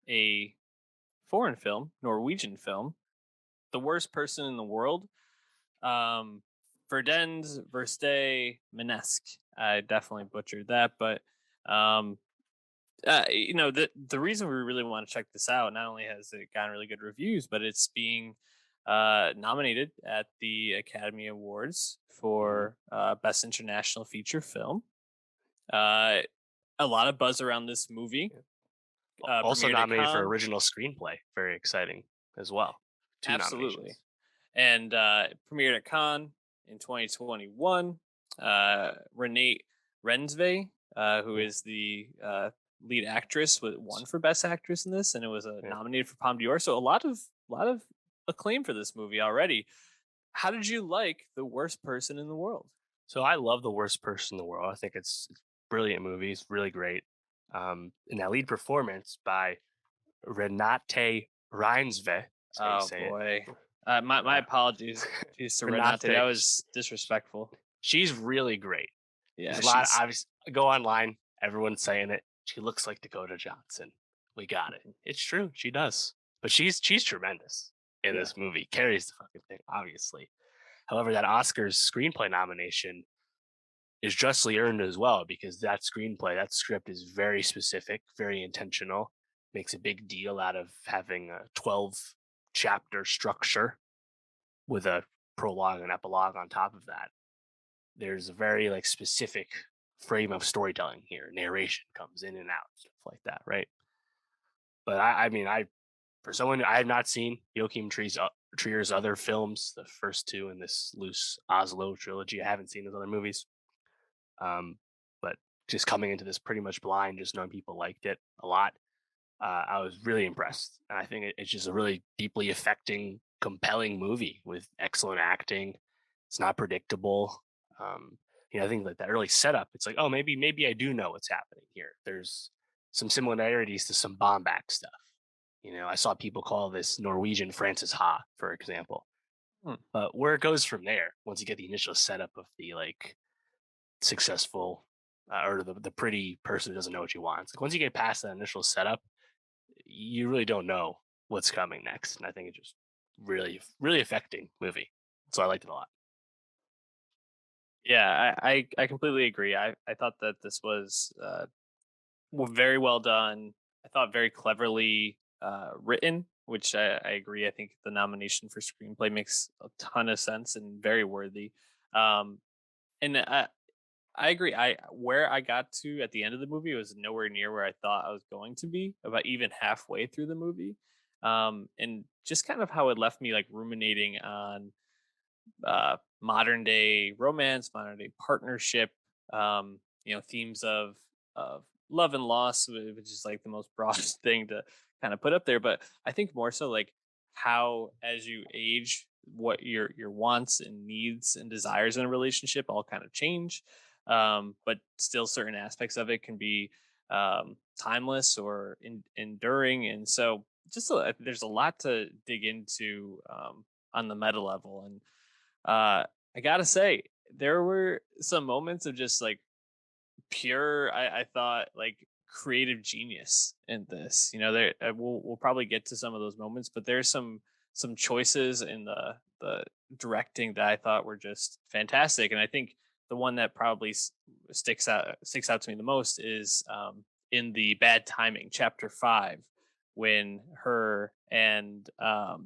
a foreign film, Norwegian film, The Worst Person in the World. Um, Verdens Verste Menesk. I definitely butchered that, but um, the reason we really want to check this out, not only has it gotten really good reviews, but it's being nominated at the Academy Awards Mhm. for Best International Feature Film. Uh, a lot of buzz around this movie. Yeah. Also Premiered at nominated for Cannes. original screenplay. Very exciting as well. Two Absolutely. nominations. And premiered at Cannes in 2021. Renee Rensve, who Yeah. is the lead actress, won for Best Actress in this, and it was Yeah. nominated for Palme d'Or. So a lot of acclaim for this movie already. How did you like The Worst Person in the World? So I love The Worst Person in the World. I think it's a brilliant movie. It's really great. And that lead performance by Renate Reinsve, that's how you Oh say it. boy, my Uh, apologies to Renate. That Renate, was disrespectful. she's really great. There's Yeah, a lot. she's. Go online. Everyone's saying it. She looks like Dakota Johnson. We got it. It's true. She does. But she's tremendous in Yeah. this movie. Carries the fucking thing, obviously. However, that Oscars screenplay nomination is justly earned as well because that screenplay, that script is very specific, very intentional. Makes a big deal out of having a 12 chapter structure with a prologue and epilogue on top of that. There's a very like specific frame of storytelling here. Narration comes in and out, stuff like that, right? But I mean, for someone I have not seen Joachim Trier's other films, the first two in this loose Oslo trilogy. I haven't seen his other movies. Um, but just coming into this pretty much blind, just knowing people liked it a lot, I was really impressed. And I think it's just a really deeply affecting, compelling movie with excellent acting. It's not predictable. Um, I think that early setup, it's like, oh, maybe I do know what's happening here. There's some similarities to some Bombach stuff. I saw people call this Norwegian Francis Ha, for example. Hmm. But where it goes from there, once you get the initial setup of the like successful or the pretty person who doesn't know what you want, it's like once you get past that initial setup, you really don't know what's coming next. And I think it's just really, really affecting movie. So I liked it a lot. Yeah, I completely agree. I thought that this was very well done. I thought very cleverly written, which I agree. I think the nomination for screenplay makes a ton of sense and very worthy. Um, and I agree. I Where I got to at the end of the movie was nowhere near where I thought I was going to be. About even halfway through the movie, and just kind of how it left me like ruminating on modern day romance, modern day partnership, themes of love and loss, which is like the most broadest thing to kind of put up there. But I think more so like how as you age, what your wants and needs and desires in a relationship all kind of change. But still certain aspects of it can be timeless or enduring. And so there's a lot to dig into on the meta level. And I gotta say, there were some moments of just like pure, I thought like creative genius in this. There we'll probably get to some of those moments, but there's some choices in the directing that I thought were just fantastic. And I think the one that probably sticks out to me the most is in the bad timing, chapter 5, when her and uh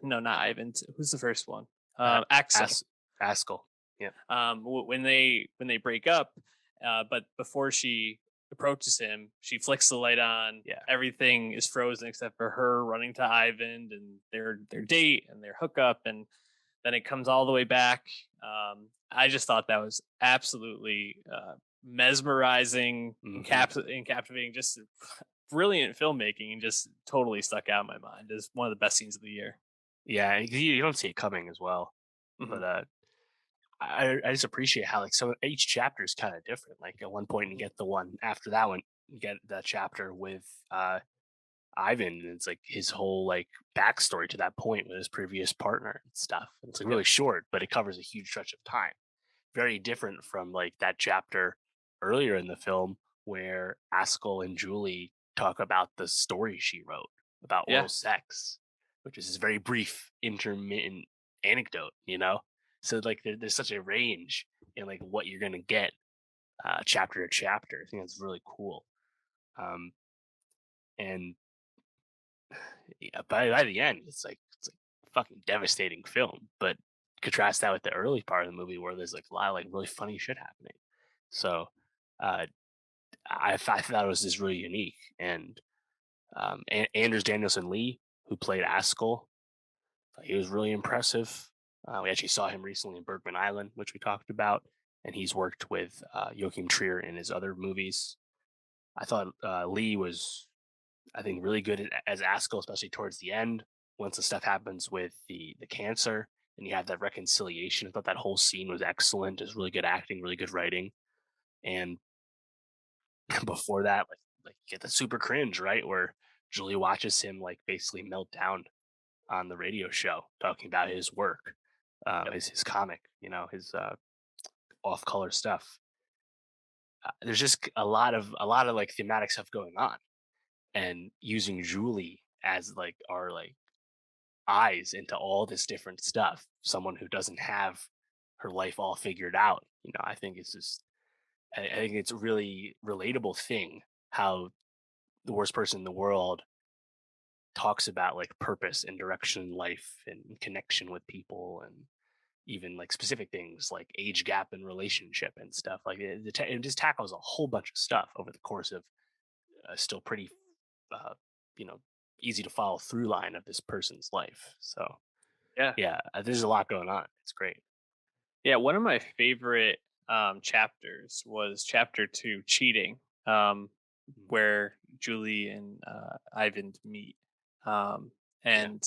no, not Ivan. Who's the first one? Uh, Axel. As Askell. Yeah. When they break up, but before she approaches him, she flicks the light on. Yeah. Everything is frozen except for her running to Ivan and their date and their hookup, and then it comes all the way back. I just thought that was absolutely mesmerizing and, Hmm. and captivating. Just brilliant filmmaking, and just totally stuck out in my mind as one of the best scenes of the year. Yeah. You don't see it coming as well. Mhm. But I just appreciate how like so each chapter is kind of different. Like at one point you get the one after that one, you get that chapter with Ivan, and it's like his whole like backstory to that point with his previous partner and stuff. It's like Yep. really short, but it covers a huge stretch of time. Very different from like that chapter earlier in the film where Askell and Julie talk about the story she wrote about Yeah. oral sex, which is this very brief, intermittent anecdote, you know? So like there's such a range in like what you're gonna get chapter to chapter. I think that's really cool. Um, and yeah, by the end, it's like a fucking devastating film. But contrast that with the early part of the movie where there's like a lot of like really funny shit happening. So uh, I thought it was just really unique. And Anders Danielson Lee, who played Askell, he was really impressive. We actually saw him recently in Bergman Island, which we talked about, and he's worked with Joachim Trier in his other movies. I thought Lee was, I think, really good as Askell, especially towards the end. Once the stuff happens with the cancer, and you have that reconciliation. I thought that whole scene was excellent. Just really good acting, really good writing, and before that, like you get the super cringe, right, where Julie watches him like basically melt down on the radio show talking about his work, Yep. his comic, his off color stuff. There's just a lot of like thematic stuff going on, and using Julie as like our like eyes into all this different stuff. Someone who doesn't have her life all figured out. I think it's just I think it's a really relatable thing how the worst person in the world talks about like purpose and direction in life and connection with people and even like specific things like age gap and relationship and stuff like it just tackles a whole bunch of stuff over the course of still pretty uh, you know easy to follow through line of this person's life. So Yeah. yeah, there's a lot going on. It's great. Yeah, one of my favorite chapters was chapter 2, cheating, um, Mm. where Julie and Ivan meet. Um, Yeah. and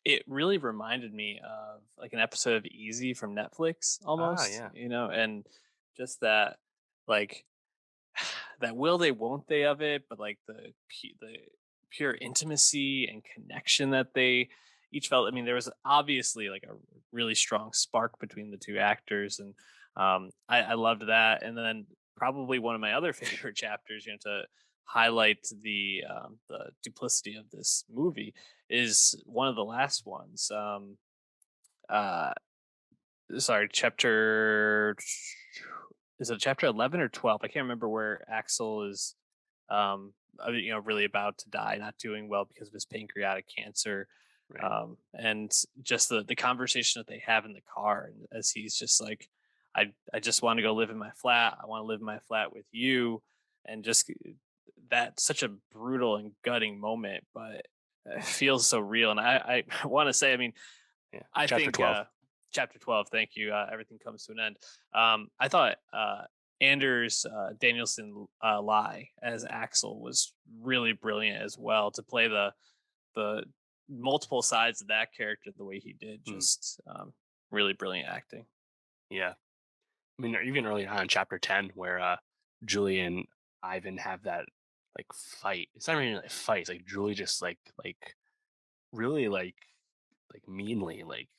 it really reminded me of like an episode of Easy from Netflix Ah, almost, yeah. and just that, like, that will they won't they of it, but like the pure intimacy and connection that they each felt. I mean, there was obviously like a really strong spark between the two actors, and I loved that. And then probably one of my other favorite chapters, to highlight the duplicity of this movie, is one of the last ones. Uh, Sorry, chapter, is it chapter 11 or 12? I can't remember, where Axel is really about to die, not doing well because of his pancreatic cancer. Right. And just the conversation that they have in the car, and as he's just like, I just want to go live in my flat. I want to live in my flat with you. And just that, such a brutal and gutting moment, but it feels so real. And I want to say, I mean, Yeah. I Chapter think 12. chapter 12, thank you. Everything comes to an end. I thought Anders Danielson Lie as Axel was really brilliant as well, to play the multiple sides of that character the way he did. Mm. Just really brilliant acting. Yeah. I mean, even early on in chapter 10, where Julie and Ivan have that like fight. It's not really a fight. It's like Julie just like really like meanly like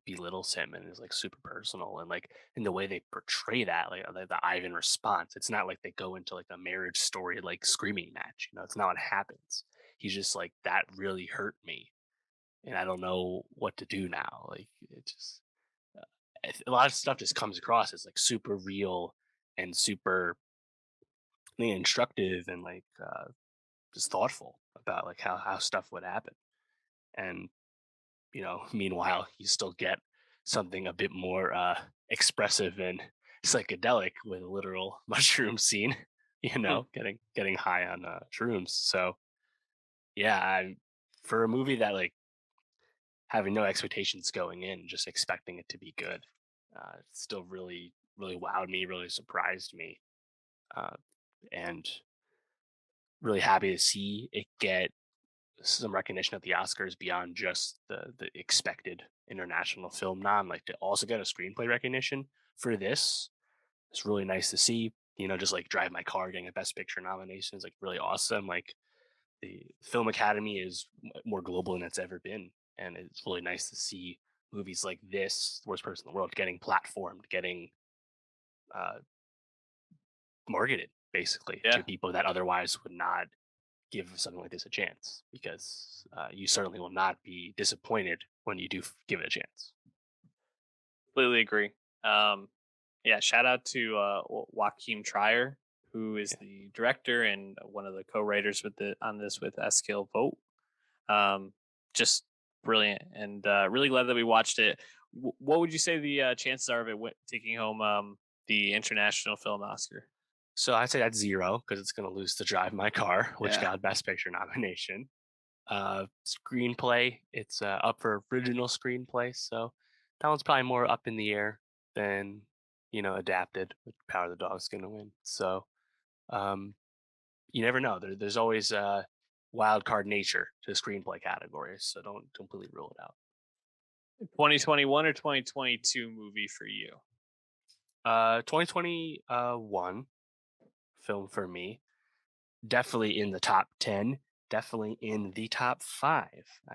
belittles him and is like super personal and like in the way they portray that like the Ivan response. It's not like they go into like a marriage story like screaming match. It's not what happens. He's just like that really hurt me, and I don't know what to do now. Like it just a lot of stuff just comes across as like super real and super instructive and like just thoughtful about like how stuff would happen. And meanwhile, you still get something a bit more expressive and psychedelic with a literal mushroom scene. Hmm. Getting high on shrooms. So yeah, for a movie that like having no expectations going in, just expecting it to be good, it still really really wowed me, really surprised me, uh, and really happy to see it get some recognition at the Oscars beyond just the expected international film nom. Like to also get a screenplay recognition for this, it's really nice to see. Just like Drive My Car getting a Best Picture nomination is like really awesome. Like the Film Academy is more global than it's ever been, and it's really nice to see movies like this, The Worst Person in the World, getting platformed, getting uh, marketed basically to Yeah. people that otherwise would not give something like this a chance because you certainly will not be disappointed when you do give it a chance. Completely agree. Um, yeah, shout out to Joaquin Trier, who is Yeah. the director and one of the co-writers with the on this with Eskil Vogt. Um, just brilliant, and really glad that we watched it. What would you say the chances are of it taking home the international film Oscar? So I'd say that's zero because it's going to lose to Drive My Car, which Yeah, got Best Picture nomination. Screenplay, it's up for original screenplay, so that one's probably more up in the air than adapted. With Power of the Dog's going to win. So um, you never know. There's always wild card nature to screenplay categories, so don't completely rule it out. 2021 or 2022 movie for you? 2021 film for me, definitely in the top 10, definitely in the top 5.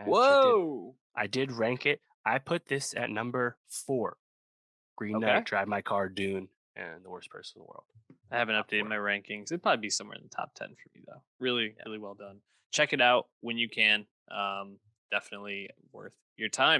Whoa. I did rank it. I put this at number 4. Green Knight, Okay. Drive My Car, Dune, and The Worst Person in the World. I haven't Top updated 4. my rankings. It'd probably be somewhere in the top 10 for me, though. Really, Yeah. really well done. Check it out when you can. Definitely worth your time.